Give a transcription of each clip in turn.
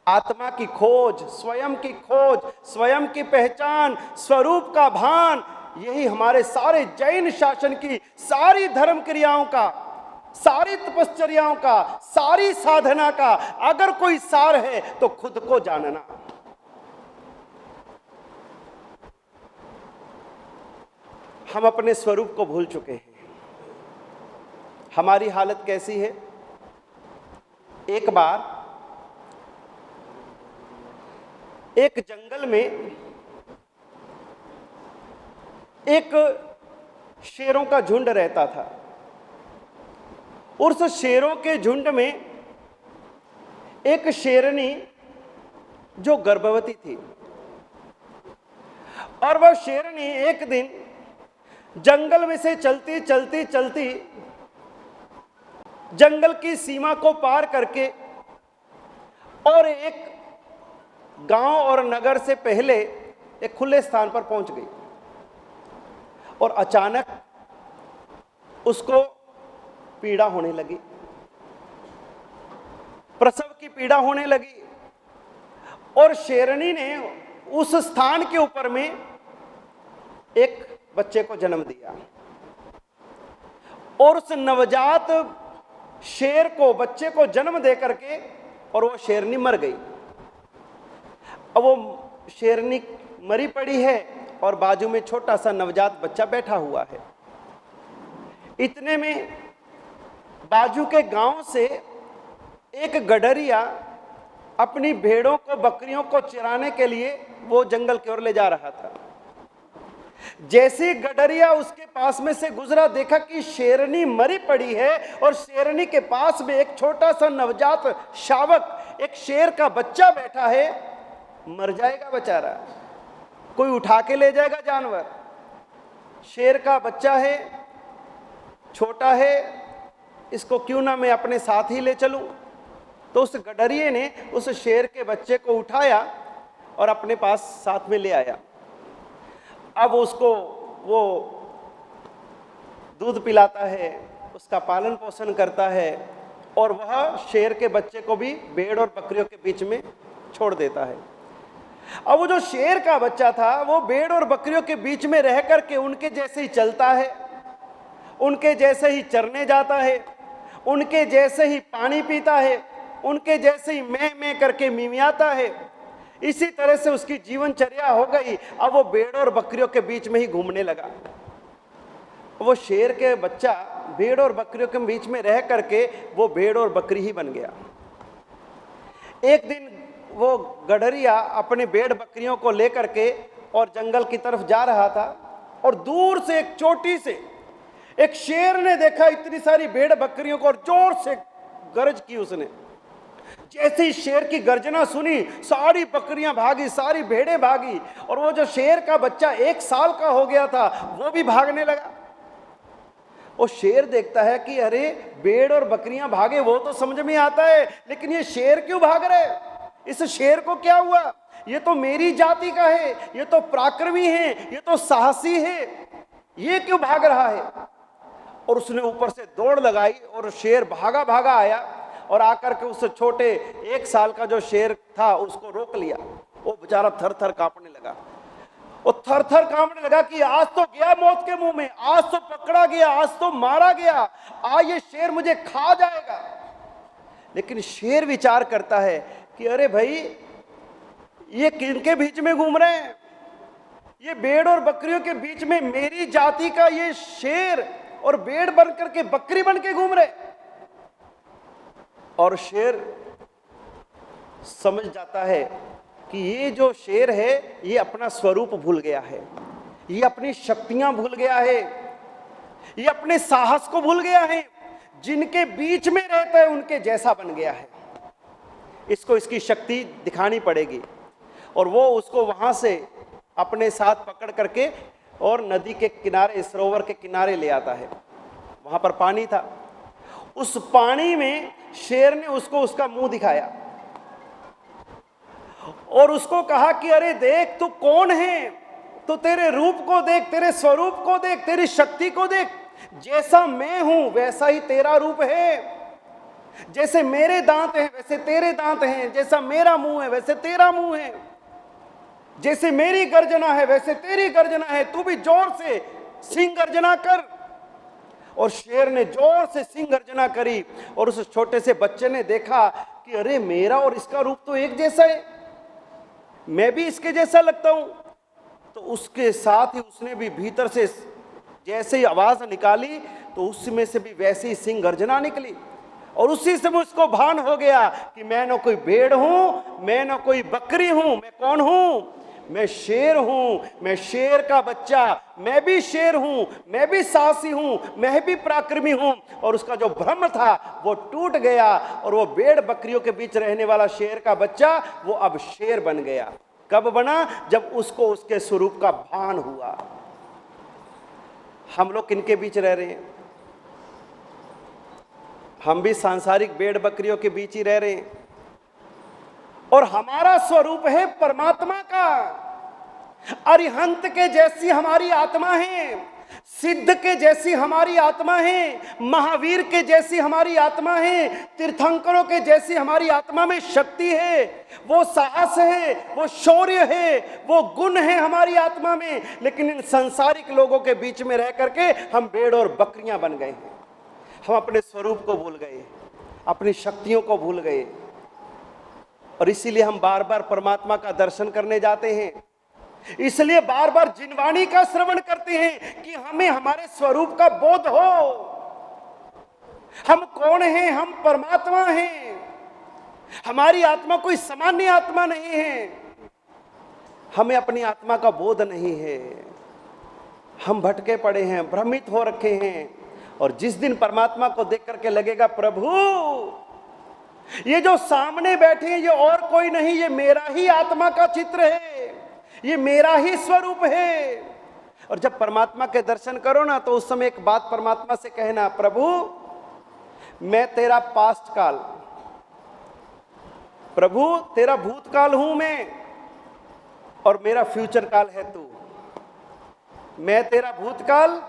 आत्मा की खोज, स्वयं की पहचान, स्वरूप का भान, यही हमारे सारे जैन शासन की सारी धर्म क्रियाओं का, सारी तपश्चर्याओं का, सारी साधना का अगर कोई सार है तो खुद को जानना। हम अपने स्वरूप को भूल चुके हैं। हमारी हालत कैसी है? एक बार एक जंगल में एक शेरों का झुंड रहता था। उस शेरों के झुंड में एक शेरनी जो गर्भवती थी, और वह शेरनी एक दिन जंगल में से चलती चलती चलती जंगल की सीमा को पार करके और एक गांव और नगर से पहले एक खुले स्थान पर पहुंच गई, और अचानक उसको पीड़ा होने लगी, प्रसव की पीड़ा होने लगी, और शेरनी ने उस स्थान के ऊपर में एक बच्चे को जन्म दिया, और उस नवजात शेर को, बच्चे को जन्म दे करके और वो शेरनी मर गई। अब वो शेरनी मरी पड़ी है और बाजू में छोटा सा नवजात बच्चा बैठा हुआ है। इतने में बाजू के गांव से एक गडरिया अपनी भेड़ों को, बकरियों को चराने के लिए वो जंगल की ओर ले जा रहा था। जैसे गडरिया उसके पास में से गुजरा, देखा कि शेरनी मरी पड़ी है और शेरनी के पास में एक छोटा सा नवजात शावक, एक शेर का बच्चा बैठा है। मर जाएगा बेचारा, कोई उठा के ले जाएगा जानवर। शेर का बच्चा है, छोटा है, इसको क्यों ना मैं अपने साथ ही ले चलूं। तो उस गडरिये ने उस शेर के बच्चे को उठाया और अपने पास साथ में ले आया। अब उसको वो दूध पिलाता है, उसका पालन पोषण करता है, और वह शेर के बच्चे को भी भेड़ और बकरियों के बीच में छोड़ देता है। अब वो जो शेर का बच्चा था वो भेड़ और बकरियों के बीच में रह करके उनके जैसे ही चलता है, उनके जैसे ही चरने जाता है, उनके जैसे ही पानी पीता है, उनके जैसे ही मैं करके मिमियाता है। इसी तरह से उसकी जीवनचर्या हो गई। अब वो भेड़ और बकरियों के बीच में ही घूमने लगा। वो शेर के बच्चा भेड़ और बकरियों के बीच में रह करके वो भेड़ और बकरी ही बन गया। एक दिन वो गडरिया अपने भेड़ बकरियों को लेकर के और जंगल की तरफ जा रहा था, और दूर से एक चोटी से एक शेर ने देखा इतनी सारी भेड़ बकरियों को, और जोर से गरज की उसने। जैसे ही शेर की गर्जना सुनी, सारी बकरियां भागी, सारी भेड़ें भागी, और वो जो शेर का बच्चा 1 साल का हो गया था वो भी भागने लगा। वो शेर देखता है कि अरे भेड़ और बकरियां भागे वो तो समझ में आता है, लेकिन ये शेर क्यों भाग रहे? इस शेर को क्या हुआ? ये तो मेरी जाति का है, ये तो पराक्रमी है, ये तो साहसी है, ये क्यों भाग रहा है? और उसने ऊपर से दौड़ लगाई और शेर भागा भागा आया और आकर के उस छोटे 1 साल का जो शेर था उसको रोक लिया। वो बेचारा थर थर कांपने लगा। वो थर थर कांपने लगा कि आज तो गया मौत के मुंह में, आज तो पकड़ा गया, आज तो मारा गया, आज ये शेर मुझे खा जाएगा। लेकिन शेर विचार करता है कि अरे भाई ये किनके बीच में घूम रहे हैं? ये भेड़ और बकरियों के बीच में मेरी जाति का ये शेर और भेड़ बन करके बकरी बन के घूम रहे। और शेर समझ जाता है कि ये जो शेर है ये अपना स्वरूप भूल गया है, ये अपनी शक्तियां भूल गया है, ये अपने साहस को भूल गया है। जिनके बीच में रहता है उनके जैसा बन गया है। इसको इसकी शक्ति दिखानी पड़ेगी। और वो उसको वहां से अपने साथ पकड़ करके और नदी के किनारे, सरोवर के किनारे ले आता है। वहां पर पानी था। उस पानी में शेर ने उसको उसका मुंह दिखाया और उसको कहा कि अरे देख तू कौन है, तो तेरे रूप को देख, तेरे स्वरूप को देख, तेरी शक्ति को देख। जैसा मैं हूं वैसा ही तेरा रूप है। जैसे मेरे दांत हैं वैसे तेरे दांत हैं, जैसा मेरा मुंह है वैसे तेरा मुंह है, जैसे मेरी गर्जना है वैसे तेरी गर्जना है, तू भी जोर से सिंह गर्जना कर। और शेर ने जोर से सिंह गर्जना करी और उस छोटे से बच्चे ने देखा कि अरे मेरा और इसका रूप तो एक जैसा है, मैं भी इसके जैसा लगता हूं। तो उसके साथ ही उसने भी भीतर से जैसे ही आवाज निकाली तो उसमें से भी वैसे ही सिंह गर्जना निकली। और उसी समय उसको भान हो गया कि मैं ना कोई भेड़ हूं, मैं ना कोई बकरी हूं, मैं कौन हूं? मैं शेर हूं, मैं शेर का बच्चा, मैं भी शेर हूं, मैं भी साहसी हूं, मैं भी पराक्रमी हूं। और उसका जो भ्रम था वो टूट गया और वो भेड़ बकरियों के बीच रहने वाला शेर का बच्चा वो अब शेर बन गया। कब बना? जब उसको उसके स्वरूप का भान हुआ। हम लोग किनके बीच रह रहे हैं? हम भी सांसारिक भेड़ बकरियों के बीच ही रह रहे हैं और हमारा स्वरूप है परमात्मा का। अरिहंत के जैसी हमारी आत्मा है, सिद्ध के जैसी हमारी आत्मा है, महावीर के जैसी हमारी आत्मा है, तीर्थंकरों के जैसी हमारी आत्मा में शक्ति है, वो साहस है, वो शौर्य है, वो गुण है हमारी आत्मा में। लेकिन इन संसारिक लोगों के बीच में रह करके हम भेड़ और बकरियां बन गए हैं। हम अपने स्वरूप को भूल गए, अपनी शक्तियों को भूल गए और इसीलिए हम बार बार परमात्मा का दर्शन करने जाते हैं, इसलिए बार बार जिनवाणी का श्रवण करते हैं कि हमें हमारे स्वरूप का बोध हो। हम कौन हैं? हम परमात्मा हैं। हमारी आत्मा कोई सामान्य आत्मा नहीं है। हमें अपनी आत्मा का बोध नहीं है। हम भटके पड़े हैं, भ्रमित हो रखे हैं। और जिस दिन परमात्मा को देख करके लगेगा प्रभु ये जो सामने बैठे हैं ये और कोई नहीं, ये मेरा ही आत्मा का चित्र है, ये मेरा ही स्वरूप है। और जब परमात्मा के दर्शन करो ना तो उस समय एक बात परमात्मा से कहना, प्रभु मैं तेरा पास्ट काल, प्रभु तेरा भूतकाल हूं मैं और मेरा फ्यूचर काल है तू। मैं तेरा भूतकाल,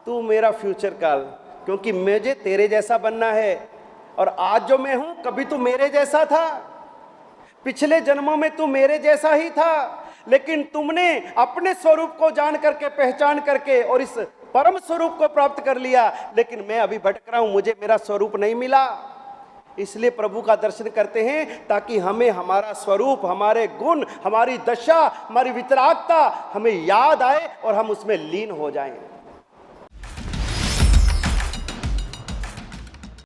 तू मेरा फ्यूचर काल, क्योंकि मुझे तेरे जैसा बनना है। और आज जो मैं हूं कभी तू मेरे जैसा था, पिछले जन्मों में तू मेरे जैसा ही था, लेकिन तुमने अपने स्वरूप को जान करके, पहचान करके और इस परम स्वरूप को प्राप्त कर लिया। लेकिन मैं अभी भटक रहा हूं, मुझे मेरा स्वरूप नहीं मिला। इसलिए प्रभु का दर्शन करते हैं ताकि हमें हमारा स्वरूप, हमारे गुण, हमारी दशा, हमारी वितरागता हमें याद आए और हम उसमें लीन हो जाएं।